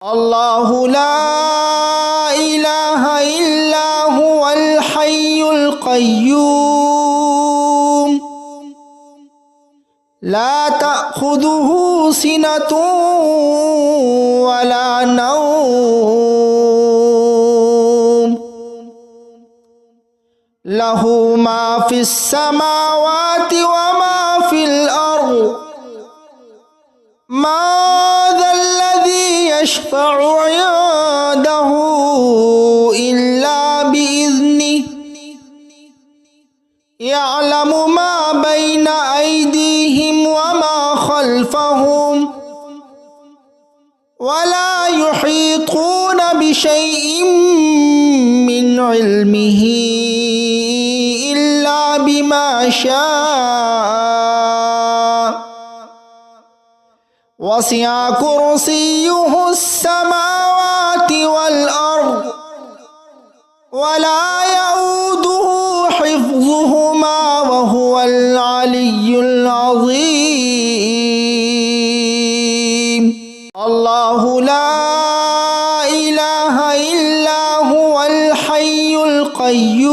الله لا إله إلا هو الحي القيوم لا تأخذه سنة ولا نوم له ما في السماوات وما في الأرض ما ذا الذي يشفع عنده إلا بإذنه يعلم ما بين أيديهم وما خلفهم ولا يحيطون بشيء من علمه إلا بما شاء وسع كرسيه السماوات والأرض ولا يؤوده حفظهما وهو العلي العظيم الله لا إله إلا هو الحي القيوم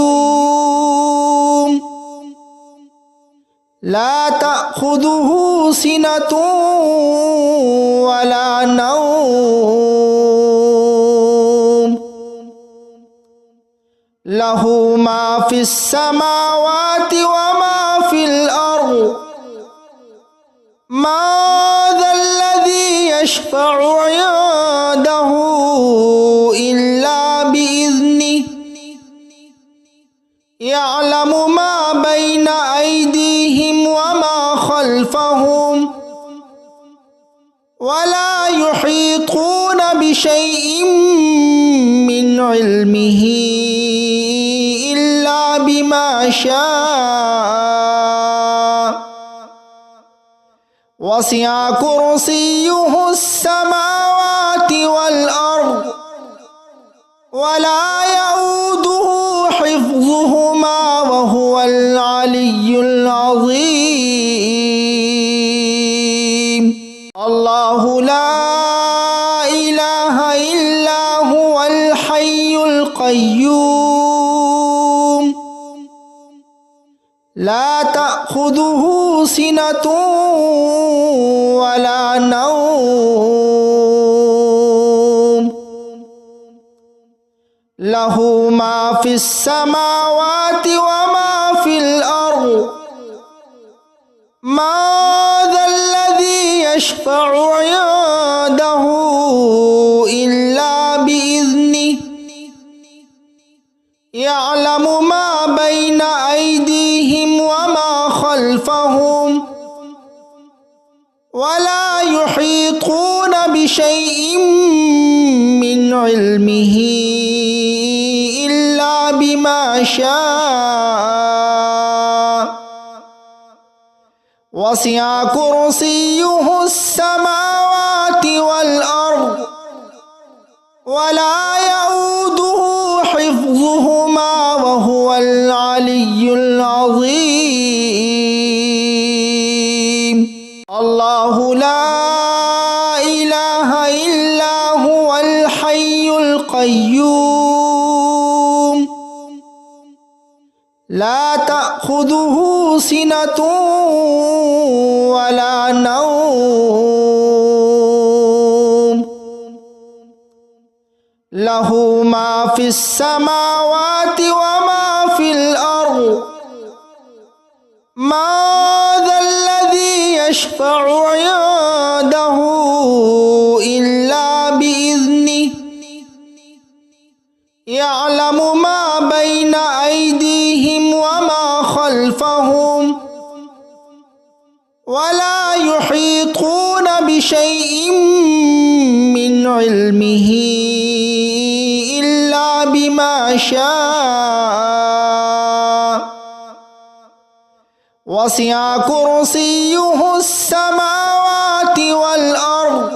لا تأخذه سنة ولا نوم له ما في السماوات وما في الأرض ما ذا الذي يشفع عنده إلا بإذنه يعلم ما بين أيديهم وما خلفهم ولا يحيطون بشيء من علمه إلا بما شاء وسع كرسيه السماوات والأرض ولا يؤوده حفظهما وهو العلي العظيم الله لا إله إلا هو الحي القيوم لا تأخذه سنة ولا نوم له ما في السماوات وما في الأرض ما ذا الذي يشفع عنده إلا بإذنه يعلم ما بين أيديهم وما خلفهم ولا يحيطون بشيء من علمه إلا بما شاء وسع كرسيه السماوات والأرض ولا يؤوده حفظهما وهو العلي العظيم الله لا إله إلا هو الحي القيوم لا تأخذه سنة ولا نوم له ما في السماوات وما في الأرض ما ذا الذي يشفع عنده إلا بإذنه يعلم ما بين أيديهم وما خلفهم ولا يحيطون بشيء من علمه إلا بما شاء وسع كرسيه السماوات والأرض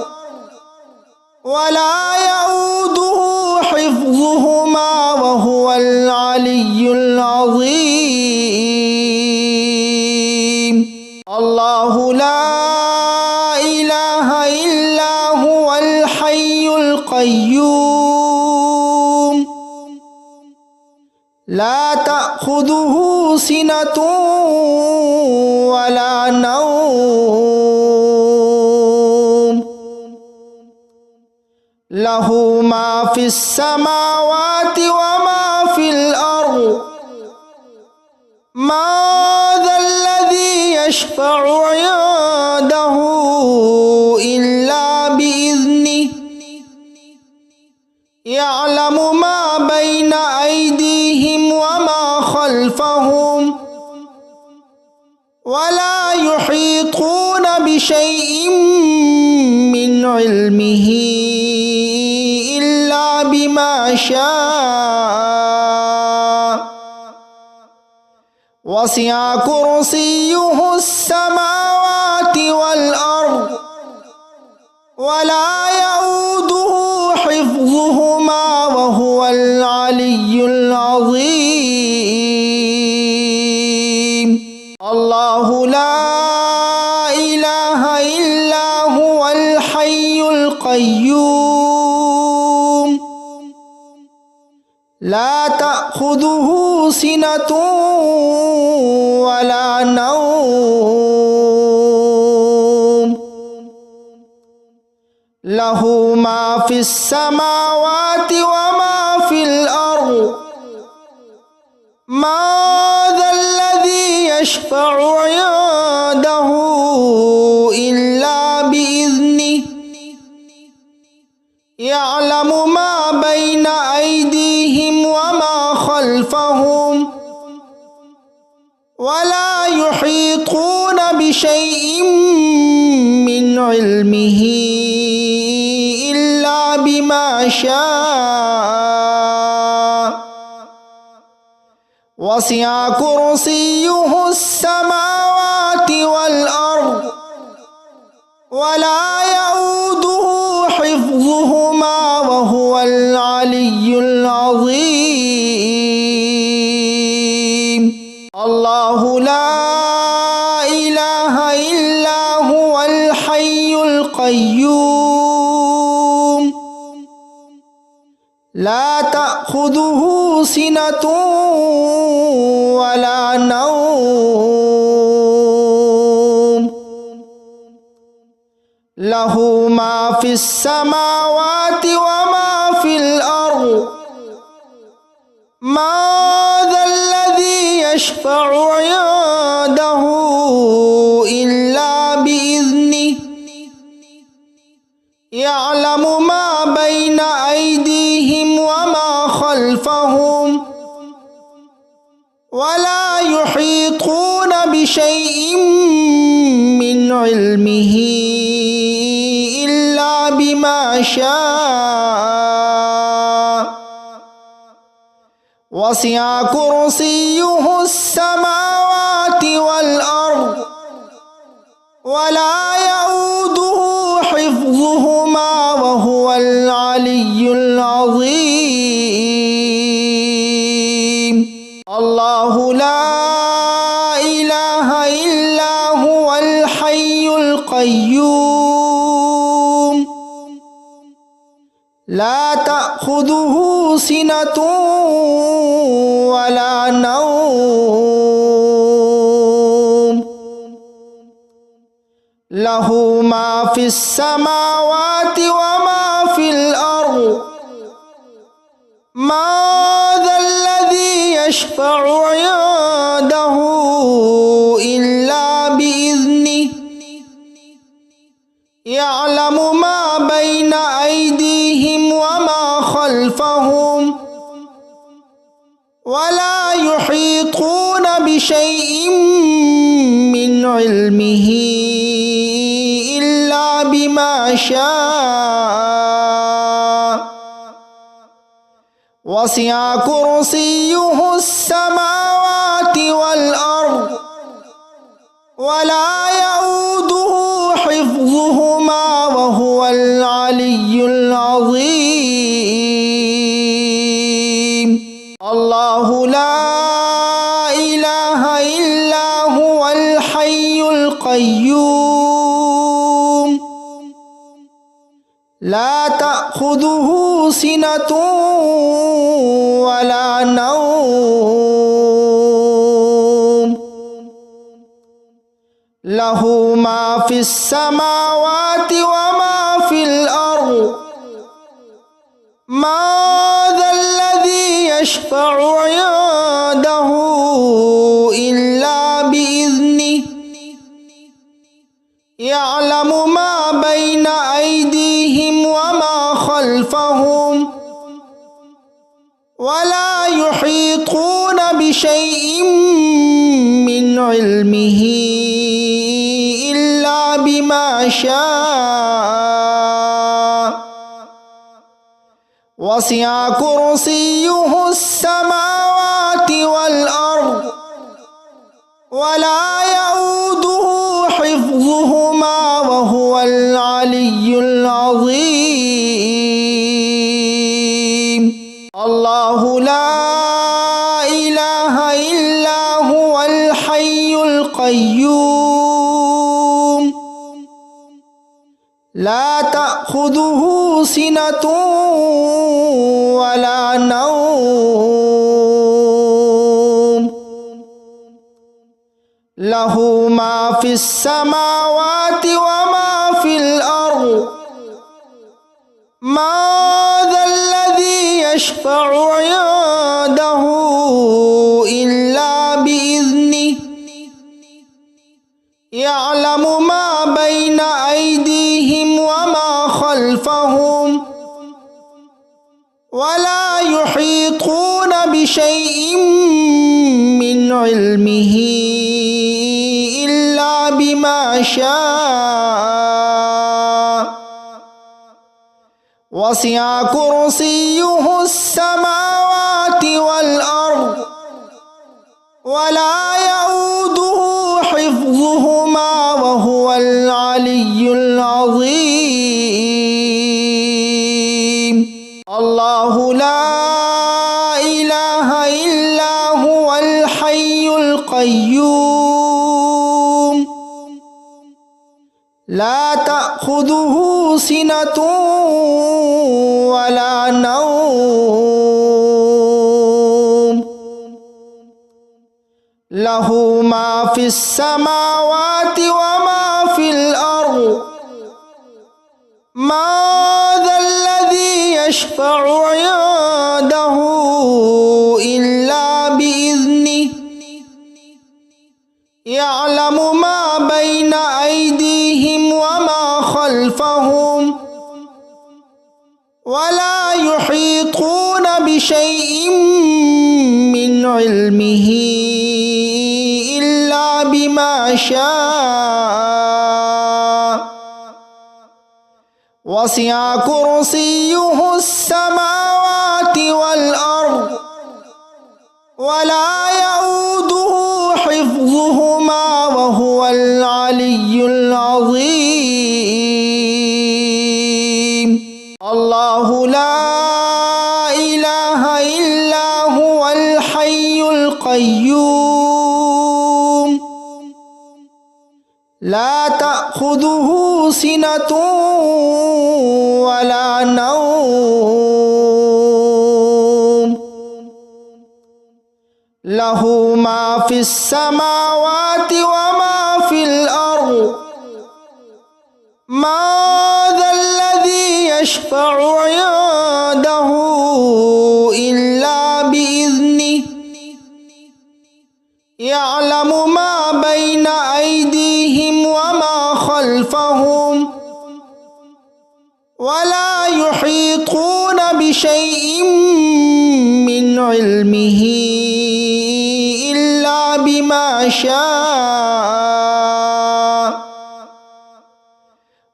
ولا يؤوده حفظهما وهو العلي العظيم الله لا إله إلا هو الحي القيوم القيوم لا تأخذه سنة ولا نوم له ما في السماوات وما في الأرض ما ذا الذي يشفع عنده إلا بإذنه يعلم ما بين أيديهم وما خلفهم ولا يحيطون بشيء من علمه إلا بما شاء وسع كرسيه السماوات والأرض ولا يؤوده حفظهما وهو العلي العظيم الله لا إله إلا هو الحي القيوم لا تأخذه سنة ولا نوم له ما في السماوات وما في الأرض ما ذا الذي يشفع عنده إلا بإذنه يعلم ما بين أيديهم وما خلفهم ولا يحيطون بشيء من علمه إلا بما شاء وسع كرسيه السماوات والأرض ولا يؤوده حفظهما وهو العلي العظيم الله لا إله إلا هو الحي القيوم لا تأخذه سنة ولا نوم له ما في السماوات وما في الأرض ما ذا الذي يشفع عنده إلا بإذنه يعلم ما بين أيديهم وما خلفهم ولا يحيطون بشيء من علمه إلا بما شاء وسع كرسيه السماوات والأرض ولا يؤوده حفظهما وهو العلي العظيم الله لا إله إلا هو الحي القيوم لا تأخذه سنة ولا نوم له ما في السماوات وما في الأرض ما ذا الذي يشفع عنده إلا بإذنه يعلم ما بين أيديهم وما خلفهم ولا يحيطون بشيء من علمه إلا بما شاء وسع كرسيه السماوات والأرض ولا يؤوده حفظهما وهو العلي العظيم الله لا إله إلا هو الحي القيوم لا تأخذه تأخذه سنة ولا نوم له ما في السماوات وما في الأرض ما ذا الذي يشفع عنده إلا بإذنه يعلم ما بين أيديهم وما خلفهم ولا يحيطون بشيء من علمه إلا بما شاء وسع كرسيه السماوات والأرض ولا يؤوده حفظهما وهو العلي العظيم الله لا إله إلا هو الحي القيوم لا تأخذه سنة ولا نوم له ما في السماوات وما في الأرض ما ذا الذي يشفع عنده إلا بإذنه يعلم ما بين أيديهم وما خلفهم ولا يحيطون بشيء من علمه إلا بما شاء وسع كرسيه السماوات والأرض ولا يؤوده حفظهما وهو العلي العظيم الله لا إله إلا هو الحي القيوم لا تأخذه سنة ولا نوم له ما في السماوات وما في الأرض ما ذا الذي يشفع عنده إلا بإذنه يعلم ما بين أيديهم وما خلفهم ولا يحيطون بشيء من علمه إلا بما شاء وسع كرسيه السماوات والأرض ولا يؤوده حفظهما وهو العلي العظيم الله لا إله إلا هو الحي القيوم لا تأخذه سنة ولا نوم له ما في السماوات وما في الأرض ما ذا الذي يشفع عنده إلا بإذنه يعلم ما بين أيديهم وما خلفهم ولا يحيطون بشيء من علمه إلا بما شاء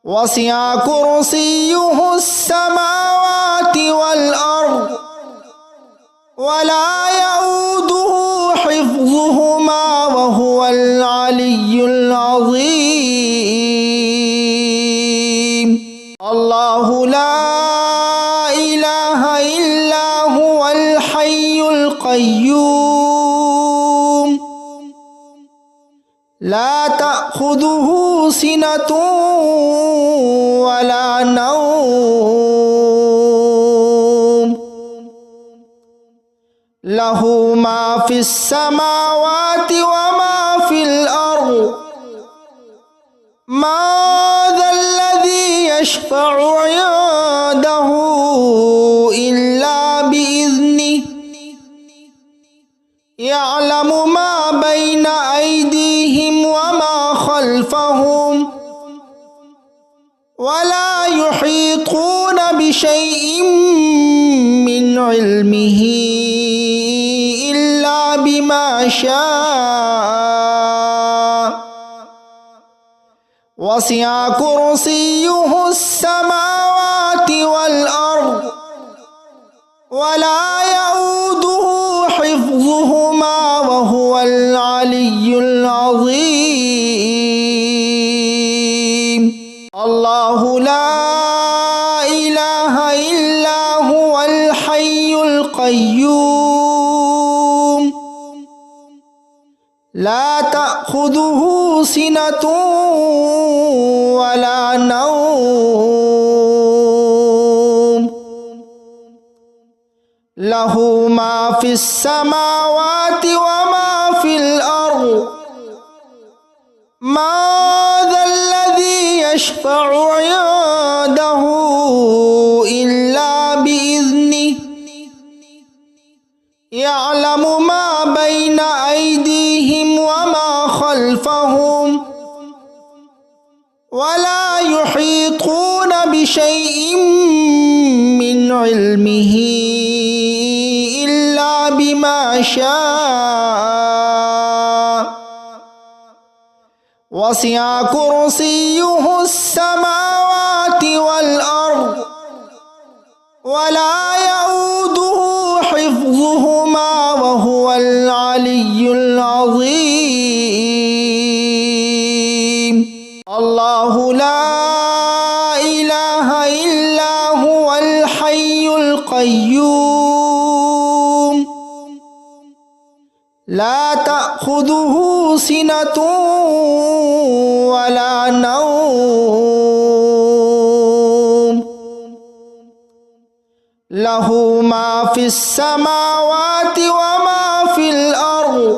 وسع كرسيه السماوات والأرض ولا يؤوده حفظهما وهو العلي العظيم الله لا إله إلا هو الحي القيوم لا تأخذه سنة ولا نوم লাহু মা ফিস সামাওয়াতি ওয়া মা ফিল আরদ মা যাল্লাযী ইয়াশফাউ ইনদাহু ইল্লা বিইذনিহি ইয়ালামু মা বাইনা আইদিহিম ওয়া মা খালফাহুম ওয়া লা ইউহীতুনা বিশাইইন মিন ইলমিহি ইল্লা বিমা শাআ ওয়াসি'a কুরসিয়্যুহুস সামাওয়াতি ওয়াল আরদ ওয়া লা ইয়াউদুহু হিফযুহুমা ওয়া হুয়াল আলিয়্যুল আযীম। আল্লাহু লা ইলাহা ইল্লা হুয়াল হাইয়ুল কাইয়্যুম লা তা'খুযুহু সিনাতুন ওয়া লা নাওম লাহু মা ফিস সামাওয়াতি ওয়া মা ফিল আরদ মা যাল্লাযী ইয়াশফাউ ইনদাহু ইল্লা বিইذনিহি ইয়ালামু মা বাইনা আইদিহিম ওয়া মা খালফাহুম ওয়া লা ইউহীতুনা বিশাইইন মিন ইলমিহি ইল্লা বিমা শাআ ওয়াসি'a কুরসিয়্যুহুস সামাওয়াতি ওয়াল আরদ ওয়া লা ইয়াউদুহু হিফযুহুমা ওয়া হুয়াল আলিয়্যুল আযীম। আল্লাহু লা ইলাহা ইল্লা হুয়াল হাইয়ুল কাইয়্যুম লা তা'খুযুহু সিনাতুন ওয়া লা নাওম লাহু মা ফিস সামাওয়াতি ওয়া মা ফিল আরদ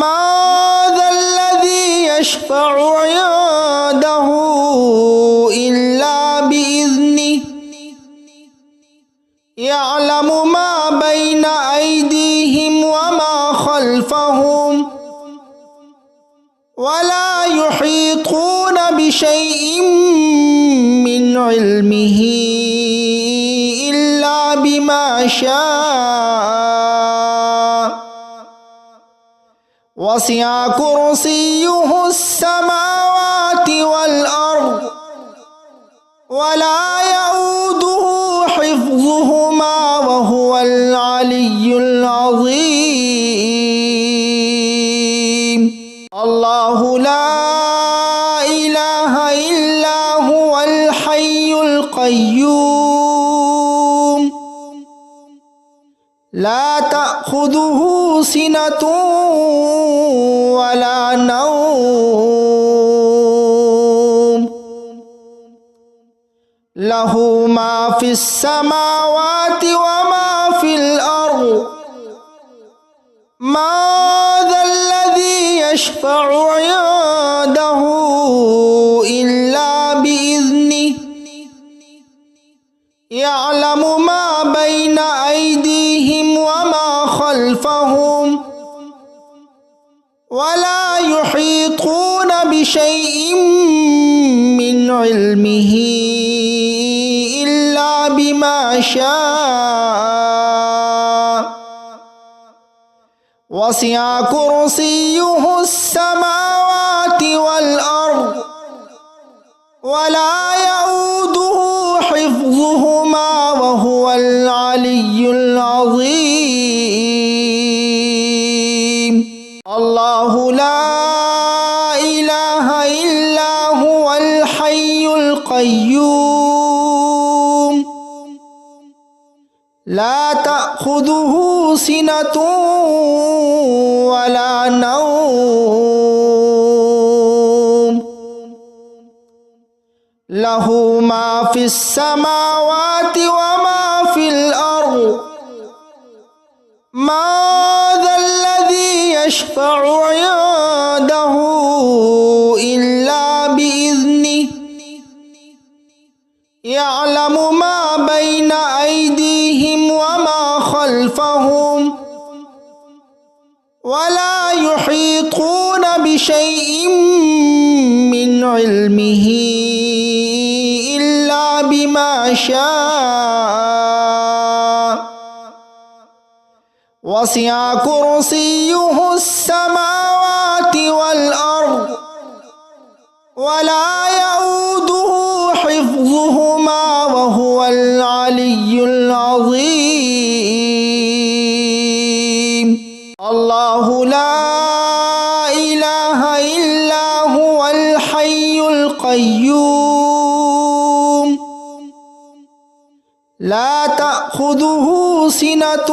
মা যাল্লাযী ইয়াশফাউ ইনদাহু ইল্লা বিইذনিহি ইয়ালামু মা বাইনা আইদিহিম ওয়া মা খালফাহুম ওয়া লা ইউহীতুনা বিশাইইন মিন ইলমিহি ইল্লা বিমা শাআ ওয়াসি'a কুরসিয়্যুহুস সামাওয়াতি ওয়াল আরদ ওয়া লা ইয়াউদুহু হিফযুহুমা ওয়া হুয়াল আলিয়্যুল আযীম। আল্লাহু লা ইলাহা ইল্লা হুয়াল হাইয়ুল কাইয়্যুম লা তা'খুযুহু সিনাতুন ওয়া লা নাওম লাহু মা ফিস সামাওয়াতি ওয়া মা ফিল আরদ মা যাল্লাযী ইয়াশফাউ ইনদাহু ইল্লা বিইذনিহি ইয়ালামু মা বাইনা আইদিহিম ওয়া মা খালফাহুম ওয়া লা ইউহীতুনা বিশাইইন মিন ইলমিহি ইল্লা বিমা শাআ ওয়াসি'a কুরসিয়্যুহুস সামাওয়াতি ওয়াল আরদ ওয়া লা ইয়াউদুহু হিফযুহুমা ওয়া হুয়াল আলিয়্যুল আযীম। আল্লাহু লা ইলাহা ইল্লা হুয়াল হাইয়ুল কাইয়্যুম লা তা'খুযুহু সিনাতুন ওয়া লা নাওম লাহু মা ফিস সামাওয়াতি ওয়া মা ফিল আরদ ما ذا الذي يشفع عنده إلا بإذنه يعلم ما بين أيديهم وما خلفهم ولا يحيطون بشيء من علمه إلا بما شاء وسع كرسيه السماوات والأرض ولا يؤوده حفظهما وهو العلي العظيم الله لا إله إلا هو الحي القيوم لا تأخذه سنة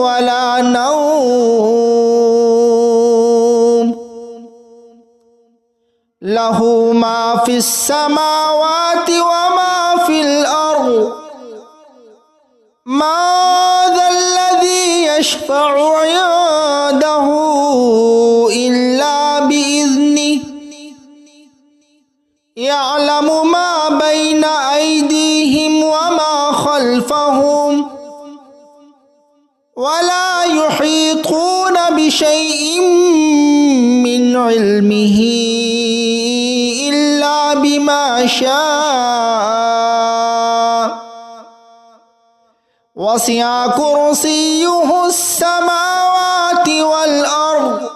ولا نوم له ما في السماوات وما في الأرض ما ذا الذي يشفع عنده إلا بإذنه يعلم ما بين أيديهم وما خلفهم ولا يحيطون بشيء من علمه إلا بما شاء وسع كرسيه السماوات والأرض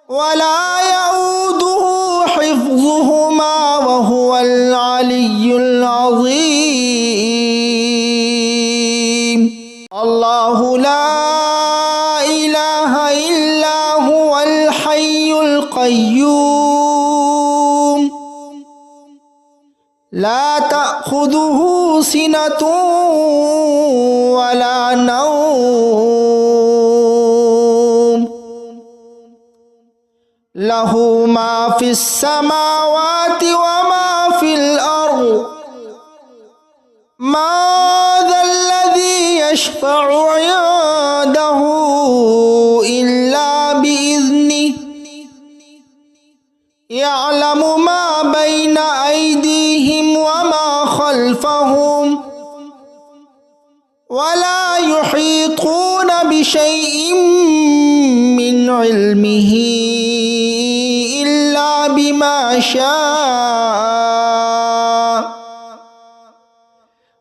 ولا يؤوده حفظهما وهو العلي العظيم الله لا إله إلا هو الحي القيوم لا تأخذه سنة ولا نوم له ما في السماوات وما في الأرض ما ذا الذي يشفع عنده إلا بإذنه يعلم ما بين أيديهم وما خلفهم ولا يحيطون بشيء من علمه إلا بما شاء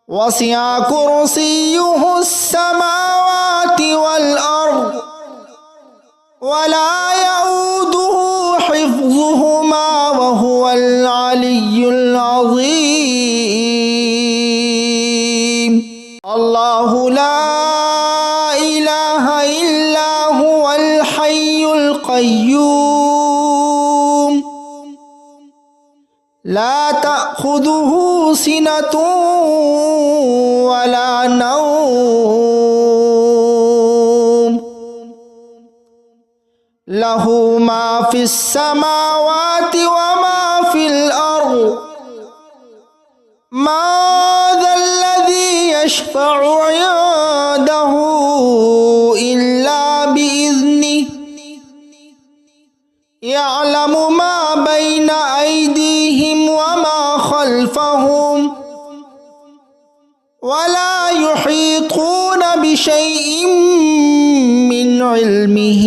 وسع كرسيه السماوات والأرض ولا يؤوده حفظهما وهو العلي العظيم الله لا إله إلا هو الحي القيوم لا تأخذه سنة ولا نوم له ما في السماوات وما في الأرض ما ذا الذي يشفع عنده إلا بإذنه يعلم ما بين أيديهم وما خلفهم ولا يحيطون بشيء من علمه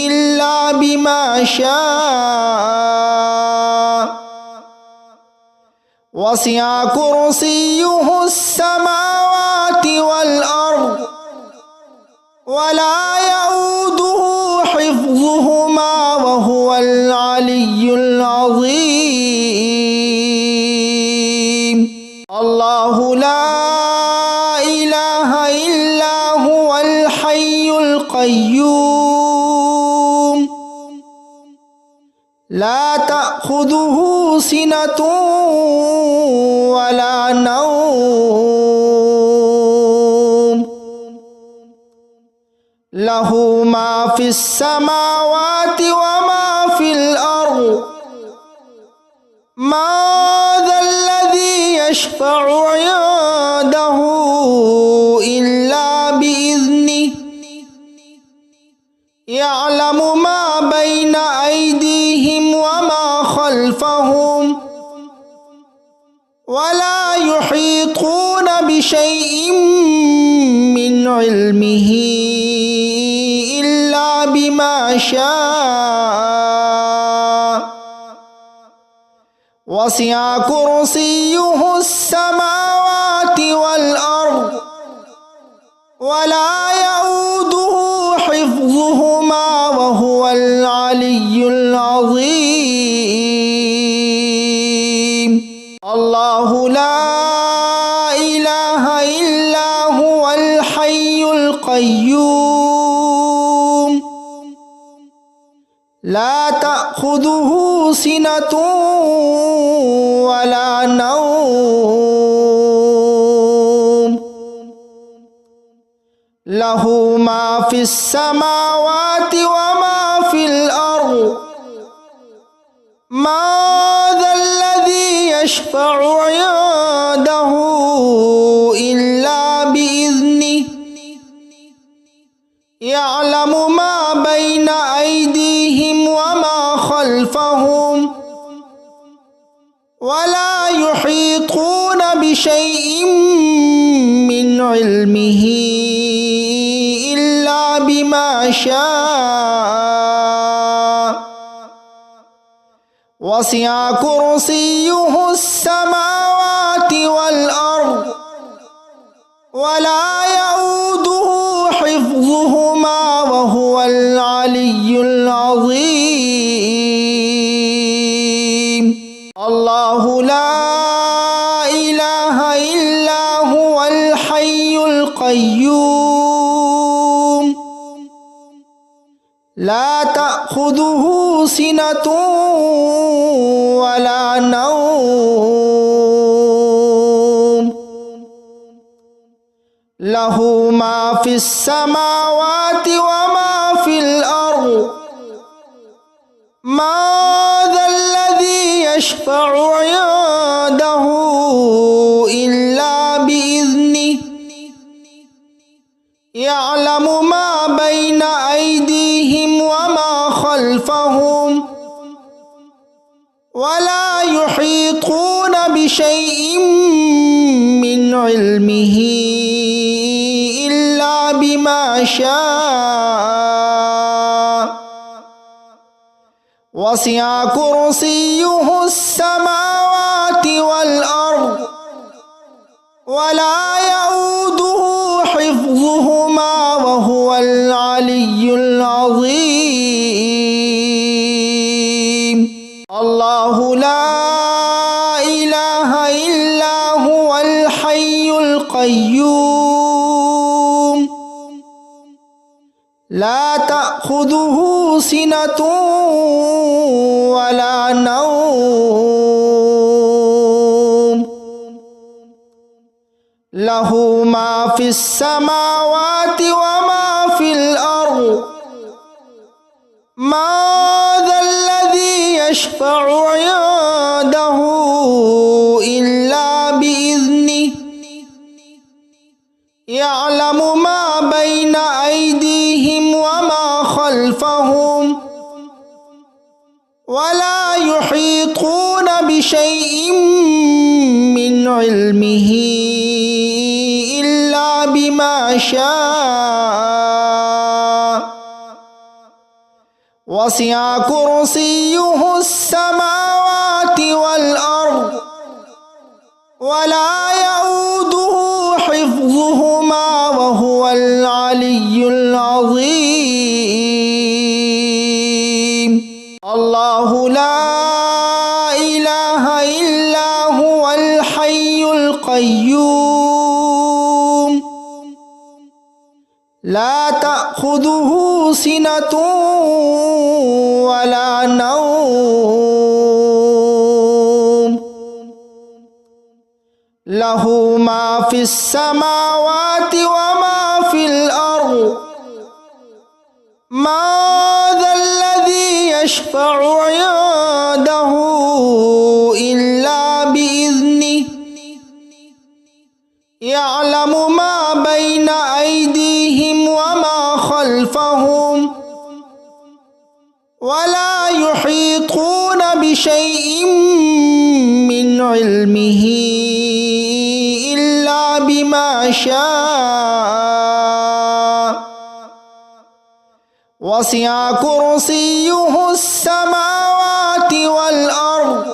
إلا بما شاء وسع كرسيه السماوات والأرض ولا يؤوده حفظهما وهو العلي العظيم الله لا إله إلا هو الحي القيوم لا تأخذه سنة ولا نوم له ما في السماوات وما في الأرض ما ذا الذي يشفع عنده ولا يحيطون بشيء من علمه إلا بما شاء وسع كرسيه السماوات والأرض ولا يؤوده حفظهما وهو العلي العظيم الله لا إله إلا هو الحي القيوم لا تأخذه سنة ولا نوم له ما في السماوات وما في الأرض ما ذا الذي يشفع عنده إلا بإذنه يعلم ما بين أيديهم وما خلفهم ولا يحيطون بشيء من علمه إلا بما شاء وسع كرسيه السماوات والأرض ولا يؤوده حفظهما وهو العلي العظيم الله لا إله إلا هو الحي القيوم لا تأخذه سنة ولا نوم له ما في السماوات وما في الأرض ما ذا الذي يشفع عنده إلا بإذنه يعلم ما بين أيديهم وما خلفهم ولا يحيطون بشيء من علمه إلا بما شاء وسع كرسيه السماوات والأرض ولا يؤوده حفظهما وهو العلي العظيم الله لا إله إلا هو الحي القيوم لا تأخذه سنة ولا نوم له ما في السماوات وما في الأرض ما ذا الذي يشفع عنده إلا بإذنه يعلم ما بين أيديهم وما خلفهم ولا يحيطون بشيء من علمه إلا بما شاء وسع كرسيه السماوات والأرض ولا يؤوده حفظهما وهو العلي العظيم الله لا إله إلا هو الحي القيوم لا تأخذه سنة ولا نوم له ما في السماوات وما في الأرض ما ذا الذي يشفع عنده إلا بإذنه يعلم ما بين أيديهم وما خلفهم ولا يحيطون بشيء من علمه إلا بما شاء وسع كرسيه السماوات والأرض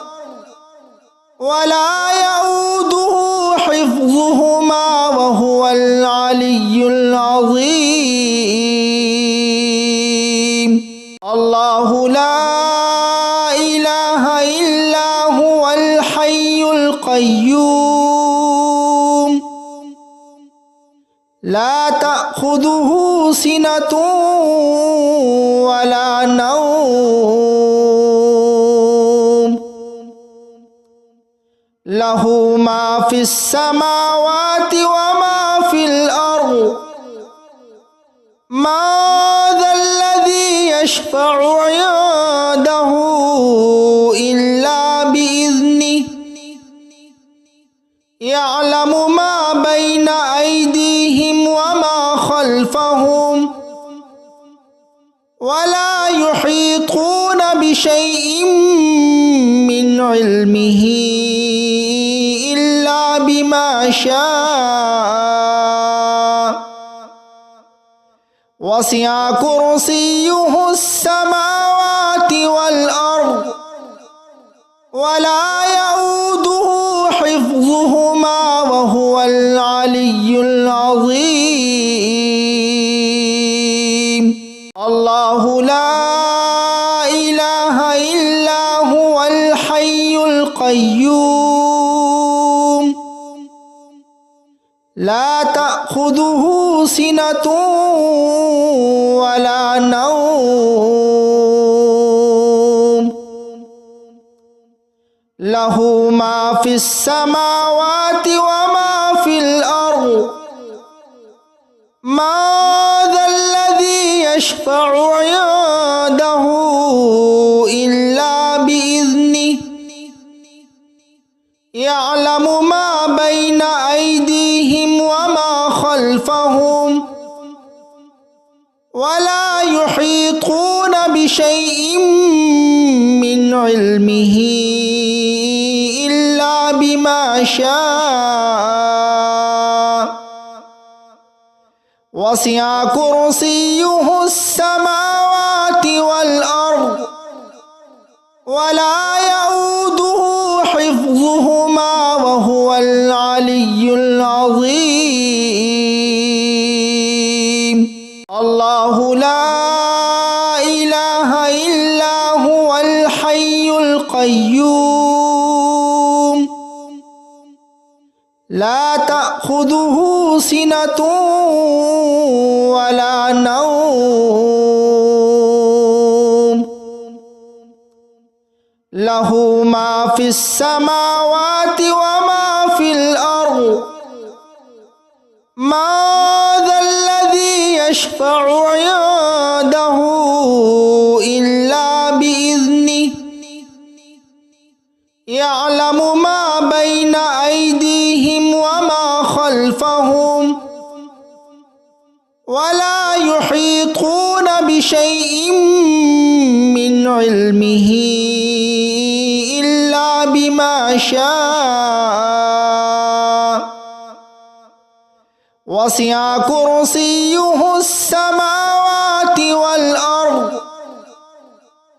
ولا يؤوده حفظهما وهو العلي العظيم الله لا إله إلا هو الحي القيوم لا تأخذه سنة ولا نوم له ما في السماوات وما في الأرض ما ذا الذي يشفع عنده إلا بإذنه يعلم ما بين أيديهم وما خلفهم ولا يحيطون بشيء من علمه إلا بما شاء وسع كرسيه السماوات والأرض ولا يؤوده حفظهما وهو العلي العظيم الله لا إله إلا هو الحي القيوم لا تأخذه سنة ولا نوم له ما في السماوات وما في الأرض ما ذا الذي يشفع عنده إلا بإذنه يعلم ما بين أيديهم وما خلفهم ولا يحيطون بشيء من علمه إلا بما شاء وسع كرسيه السماوات والأرض ولا يؤوده حفظهما وهو العلي العظيم الله لا إله إلا هو الحي القيوم لا تأخذه سنة ولا نوم له ما في السماوات وما في الأرض ما ذا الذي يشفع عنده إلا بإذنه يعلم ما بين أيديهم وما خلفهم ولا يحيطون بشيء من علمه إلا بما شاء وسع كرسيه السماوات والأرض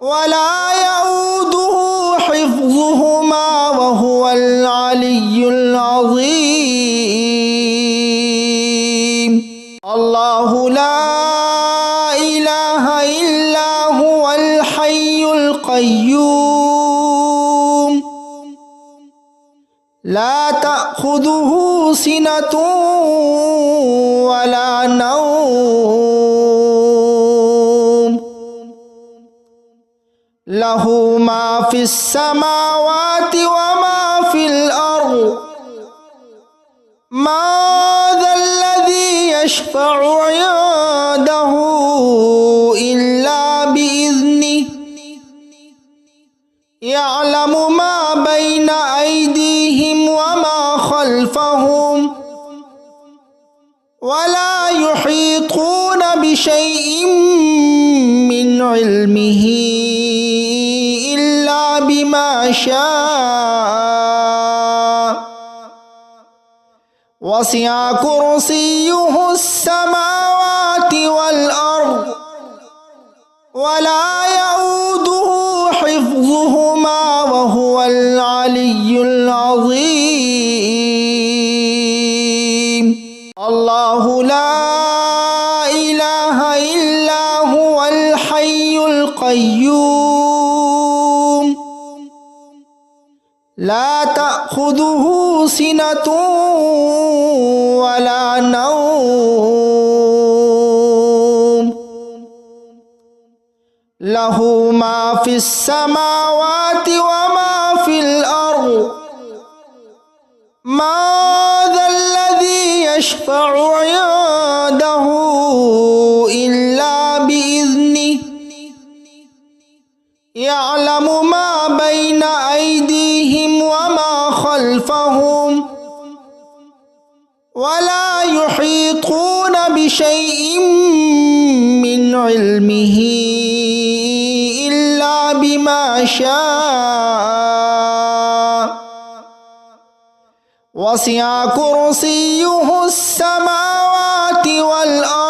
ولا يؤوده حفظهما وهو العلي العظيم الله لا إله إلا هو الحي القيوم لا تأخذه سنة ولا نوم له ما في السماوات وما في الأرض ما ذا الذي يشفع عنده إلا بإذنه يعلم ما بين أيديهم وما خلفهم ولا يحيطون بشيء من علمه إلا بما شاء وسع كرسيه السماوات والأرض ولا يؤوده حفظهما وهو العلي العظيم الله لا إله إلا هو الحي القيوم لا تأخذه سنة ولا نوم له ما في السماوات وما في الأرض ما ذا الذي يشفع عنده إلا بإذنه يعلم ما بين أيديهم وما خلفهم ولا يحيطون بشيء من علمه إلا بما شاء وسع كرسيه السماوات والأرض